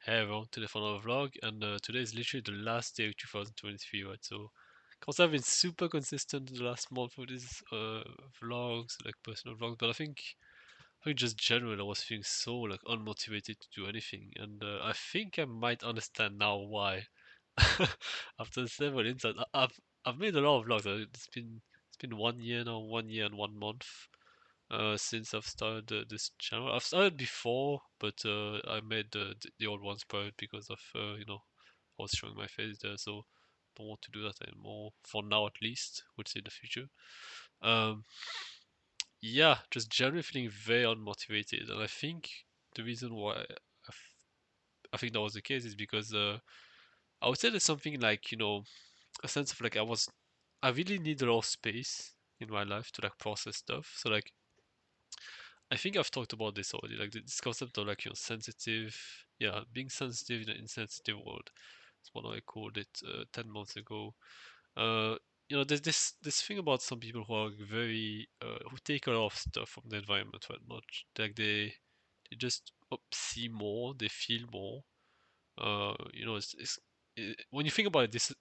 ever to the final vlog, and today is literally the last day of 2023, right? So, because I've been super consistent in the last month with these vlogs, like personal vlogs, but I think just generally I was feeling so like unmotivated to do anything, and I think I might understand now why. After several insights, I've made a lot of vlogs. It's been 1 year now, 1 year and 1 month since I've started this channel. I've started before, but I made the old ones private because of I was showing my face there, so don't want to do that anymore for now at least. Would say in the future. Um, yeah, just generally feeling very unmotivated, and I think the reason why I think that was the case is because I would say there's something like a sense of like I really need a lot of space in my life to like process stuff. So like I think I've talked about this already, like this concept of like sensitive, yeah, being sensitive in an insensitive world. That's what I called it 10 months ago. Uh, there's this thing about some people who are very who take a lot of stuff from the environment, right? Not like they just see more, they feel more. When you think about it,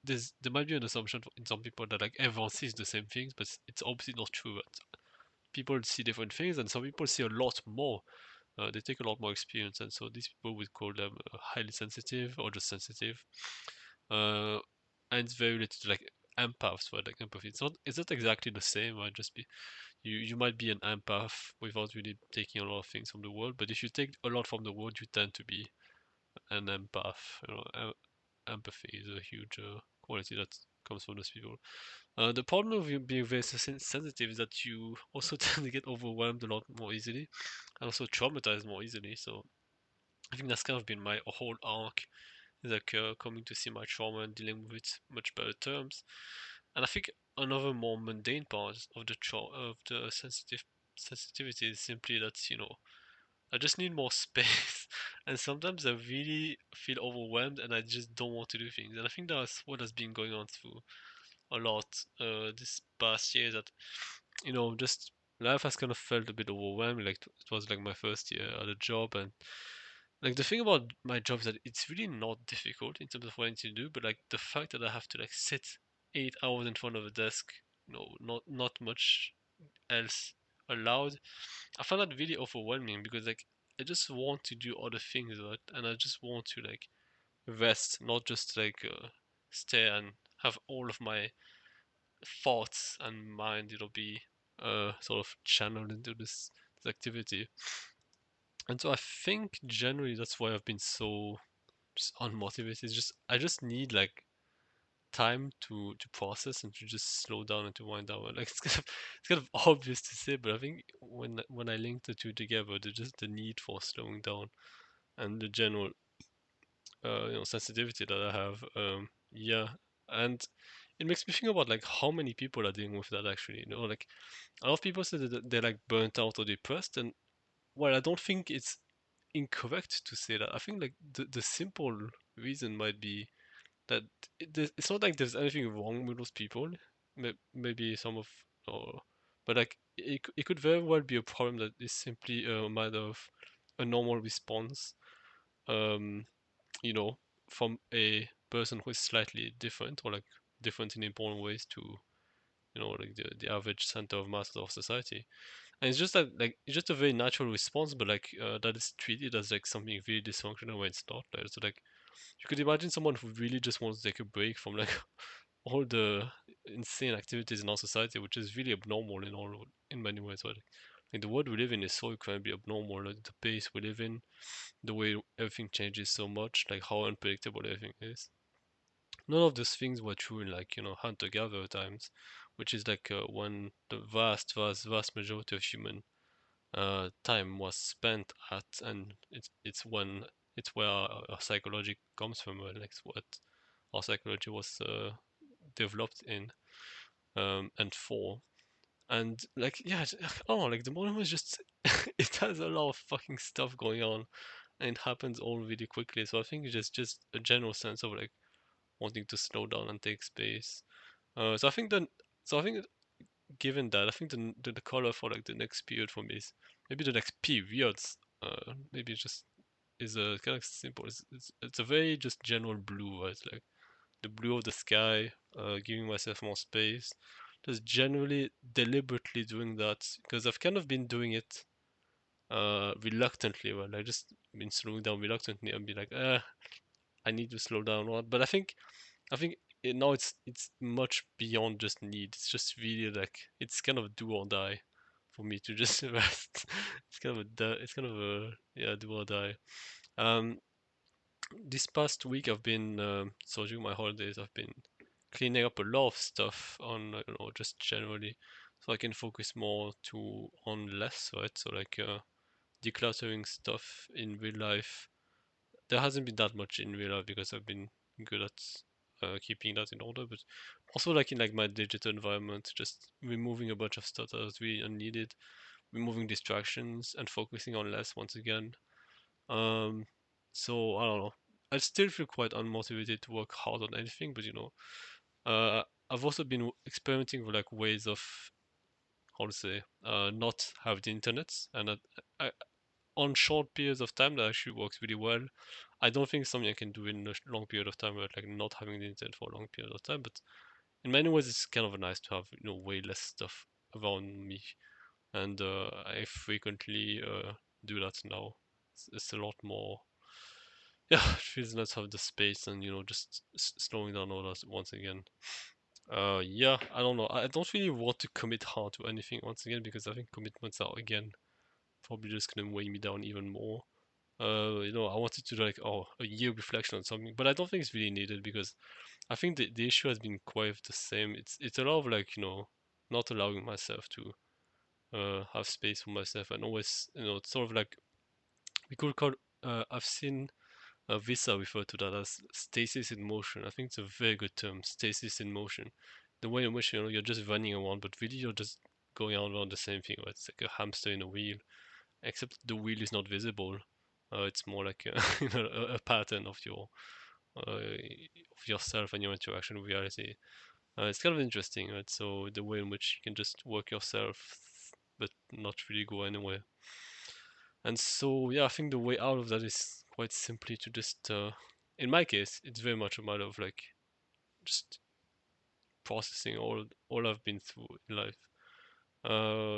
there might be an assumption in some people that like everyone sees the same things, but it's obviously not true. Right? People see different things, and some people see a lot more. They take a lot more experience, and so these people would call them highly sensitive or just sensitive. Uh, and it's very related to like empaths, right? Like empathy. It's not exactly the same. Right? Just be you might be an empath without really taking a lot of things from the world, but if you take a lot from the world, you tend to be an empath. Empathy is a huge quality that comes from those people. The problem of you being very sensitive is that you also tend to get overwhelmed a lot more easily and also traumatized more easily. So I think that's kind of been my whole arc, is like coming to see my trauma and dealing with it much better terms. And I think another more mundane part of the sensitivity is simply that I just need more space, and sometimes I really feel overwhelmed and I just don't want to do things. And I think that's what has been going on through a lot this past year. That just life has kind of felt a bit overwhelming. Like it was like my first year at a job, and like the thing about my job is that it's really not difficult in terms of what I need to do, but like the fact that I have to like sit 8 hours in front of a desk, not much else allowed. I found that really overwhelming because like I just want to do other things, right? And I just want to like rest, not just like stay and have all of my thoughts and mind, be sort of channeled into this activity. And so I think generally that's why I've been so just unmotivated. It's just I just need like time to process and to just slow down and to wind down. Like it's kind of obvious to say, but I think when I link the two together, the need for slowing down and the general sensitivity that I have, yeah, and it makes me think about like how many people are dealing with that actually. Like a lot of people say that they're like burnt out or depressed, and well, I don't think it's incorrect to say that. I think like the simple reason might be that it's not like there's anything wrong with those people. Maybe some of, or, but like it could very well be a problem that is simply a matter of a normal response, um, you know, from a person who is slightly different or like different in important ways to like the average center of mass of society. And it's just that like it's just a very natural response, but like that is treated as like something really dysfunctional when it's not. Like, so like you could imagine someone who really just wants to take a break from like all the insane activities in our society, which is really abnormal in many ways. Right? Like the world we live in is so incredibly abnormal. Like the pace we live in, the way everything changes so much, like how unpredictable everything is. None of those things were true in like hunter-gatherer times, which is like when the vast majority of human time was spent at, and it's where our psychology comes from. Like it's what our psychology was developed in and for. And like yeah, oh, like the modern was just it has a lot of fucking stuff going on, and it happens all really quickly. So I think it's just a general sense of like wanting to slow down and take space. So I think then, so I think given that, I think the color for like the next period for me is maybe the next periods. Maybe just is a kind of simple. It's a very just general blue, right? Like the blue of the sky, giving myself more space. Just generally deliberately doing that because I've kind of been doing it reluctantly, right? Like just been slowing down reluctantly and be like, I need to slow down, right? But I think now it's much beyond just need. It's just really like it's kind of do or die for me to just rest. It's kind of a yeah do or die. Um, this past week I've been so during my holidays I've been cleaning up a lot of stuff on just generally so I can focus more to on less, right? So like decluttering stuff in real life. There hasn't been that much in real life because I've been good at keeping that in order, but also like in like my digital environment, just removing a bunch of stuff that was really unneeded, removing distractions and focusing on less once again. Um, so I don't know. I still feel quite unmotivated to work hard on anything, but I've also been experimenting with like ways of how to say not have the internet, and I, on short periods of time that actually works really well. I don't think something I can do in a long period of time, right? Like not having the internet for a long period of time. But in many ways, it's kind of nice to have way less stuff around me, and I frequently do that now. It's a lot more. Yeah, it feels nice to have the space and just slowing down all that once again. Yeah, I don't know. I don't really want to commit hard to anything once again because I think commitments are again probably just gonna weigh me down even more. I wanted to do like a year reflection on something, but I don't think it's really needed because I think the issue has been quite the same. It's a lot of like not allowing myself to have space for myself and always it's sort of like we could call I've seen Visa refer to that as stasis in motion. I think it's a very good term, stasis in motion. The way in which you're just running around, but really you're just going around the same thing. Right? It's like a hamster in a wheel, except the wheel is not visible. It's more like a pattern of yourself and your interaction with reality. It's kind of interesting, right? So the way in which you can just work yourself, but not really go anywhere. And so yeah, I think the way out of that is quite simply to just, in my case, it's very much a matter of like just processing all I've been through in life.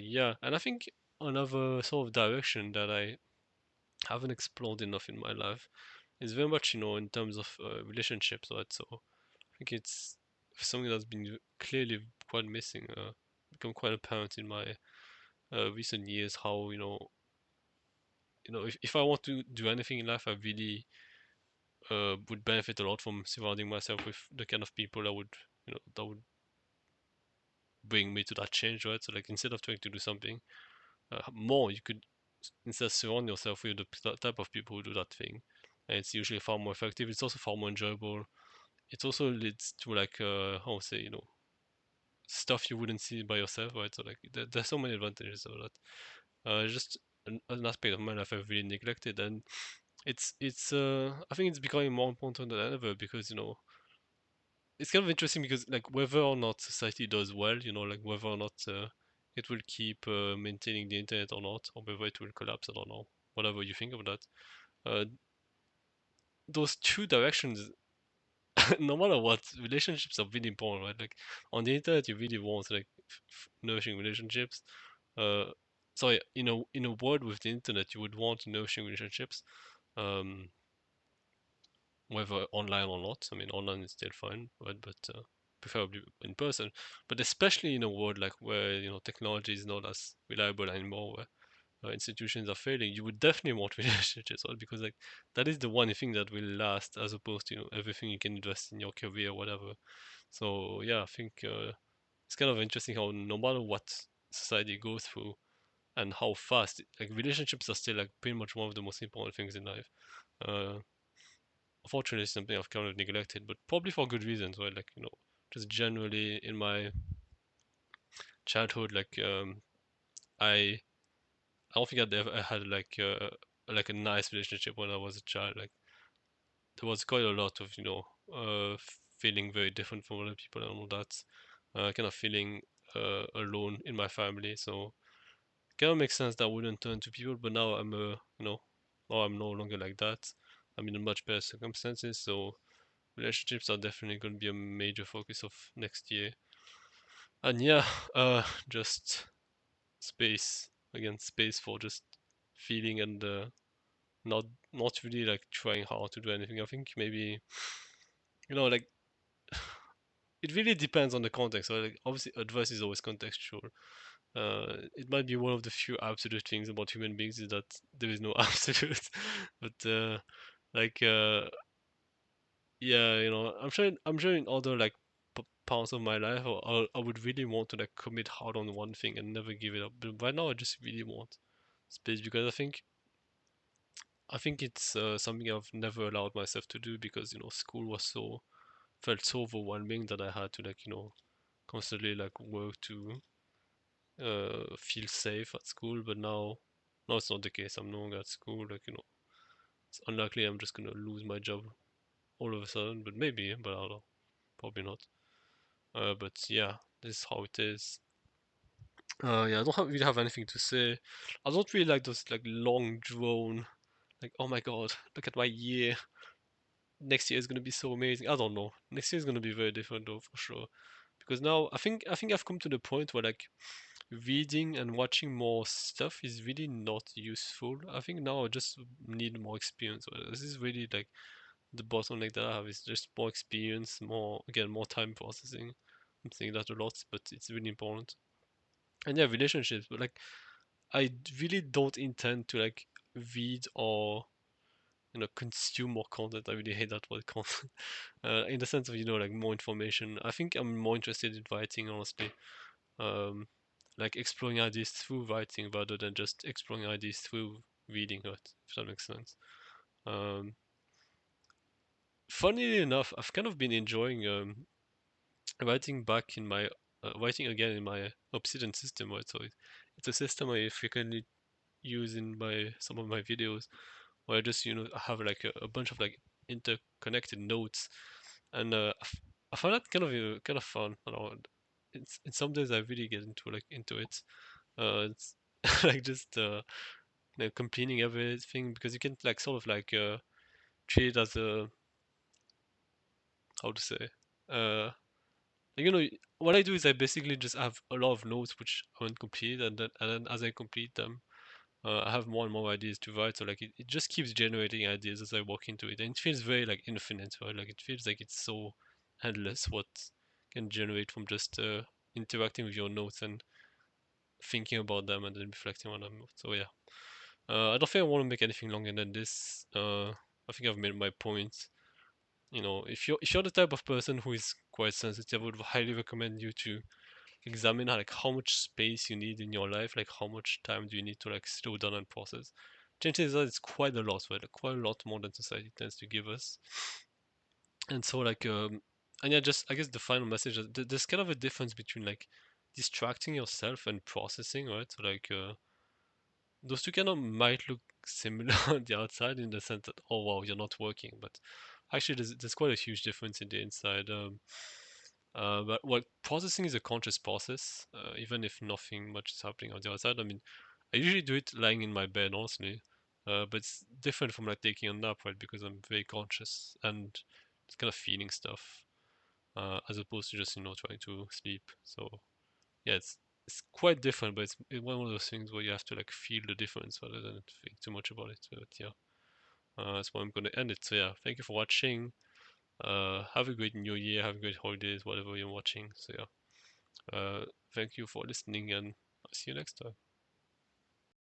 Yeah, and I think another sort of direction that I haven't explored enough in my life is very much in terms of relationships, right? So I think it's something that's been clearly quite missing, become quite apparent in my recent years. How if I want to do anything in life, I really would benefit a lot from surrounding myself with the kind of people that would bring me to that change, right? So like instead of trying to do something more, you could instead surround yourself with the type of people who do that thing, and it's usually far more effective. It's also far more enjoyable. It also leads to like how to say stuff you wouldn't see by yourself, right? So like there's so many advantages of that. Just an aspect of my life I've really neglected, and it's I think it's becoming more important than ever because it's kind of interesting because like whether or not society does well, like whether or not it will keep maintaining the internet or not, or whether it will collapse, I don't know. Whatever you think of that, uh, those two directions, no matter what, relationships are really important, right? Like on the internet, you really want like nourishing relationships. Uh, sorry, in a world with the internet, you would want nourishing relationships. Um, whether online or not. I mean, online is still fine, right? But preferably in person. But especially in a world like where technology is not as reliable anymore, where institutions are failing, you would definitely want relationships, right? Because like that is the one thing that will last, as opposed to everything you can invest in your career, or whatever. So yeah, I think it's kind of interesting how no matter what society goes through and how fast, like relationships are still like pretty much one of the most important things in life. Uh, Unfortunately, it's something I've kind of neglected, but probably for good reasons, right? Like, just generally in my childhood, like, I I don't think I'd ever had like a nice relationship when I was a child. Like, there was quite a lot of, feeling very different from other people and all that. Kind of feeling alone in my family. So, kind of makes sense that I wouldn't turn to people, but now I'm, Now I'm no longer like that. I'm in a much better circumstances, so relationships are definitely going to be a major focus of next year. And yeah, just space again, space for just feeling and not not really like trying hard to do anything. I think maybe like it really depends on the context. So like obviously advice is always contextual. It might be one of the few absolute things about human beings is that there is no absolute, but like yeah, I'm sure in other like parts of my life, I would really want to like commit hard on one thing and never give it up. But right now, I just really want space because I think it's something I've never allowed myself to do because school was so felt so overwhelming that I had to like constantly like work to feel safe at school. But now it's not the case. I'm no longer at school. Like it's unlikely I'm just gonna lose my job all of a sudden. But maybe. But I don't know. Probably not. But yeah, this is how it is. Yeah, I don't really have anything to say. I don't really like those like long drone. Like, oh my god, look at my year. Next year is gonna be so amazing. I don't know. Next year is gonna be very different though, for sure. Because now I think I've come to the point where like reading and watching more stuff is really not useful. I think now I just need more experience. This is really like the bottleneck that I have is just more experience, more time processing. I'm saying that a lot, but it's really important. And yeah, relationships, but like really don't intend to like read or consume more content. I really hate that word content. In the sense of like more information. I think I'm more interested in writing honestly. Um, like exploring ideas through writing rather than just exploring ideas through reading it. If that makes sense. Um, Funnily enough, I've kind of been enjoying writing back in my writing again in my Obsidian system. Right, so it's a system I frequently use in my some of my videos where I just have like a bunch of like interconnected notes, and I find that kind of fun. In some days I really get into it. It's like just completing everything because you can like sort of like treat it as a how to say uh you know what I do is I basically just have a lot of notes which I haven't completed, and then as I complete them I have more and more ideas to write. So like it just keeps generating ideas as I walk into it, and it feels very like infinite, right? Like it feels like it's so endless what can generate from just interacting with your notes and thinking about them and then reflecting on them. So yeah, I don't think I want to make anything longer than this. I think I've made my point. If you're the type of person who is quite sensitive, I would highly recommend you to examine like how much space you need in your life, like how much time do you need to like slow down and process. Chances are it's quite a lot, right? Like quite a lot more than society tends to give us. And so and yeah, just I guess the final message is there's kind of a difference between like distracting yourself and processing, right? So like those two kind of might look similar on the outside in the sense that oh wow you're not working, but actually there's quite a huge difference in the inside. But well, processing is a conscious process, even if nothing much is happening on the outside. I mean, I usually do it lying in my bed, honestly, but it's different from like taking a nap, right? Because I'm very conscious and it's kind of feeling stuff, as opposed to just trying to sleep. So yeah, it's quite different, but it's one of those things where you have to like feel the difference rather than think too much about it. But yeah, that's why I'm gonna end it. So yeah, thank you for watching. Have a great new year. Have a great holidays, whatever you're watching. So yeah, thank you for listening, and I'll see you next time.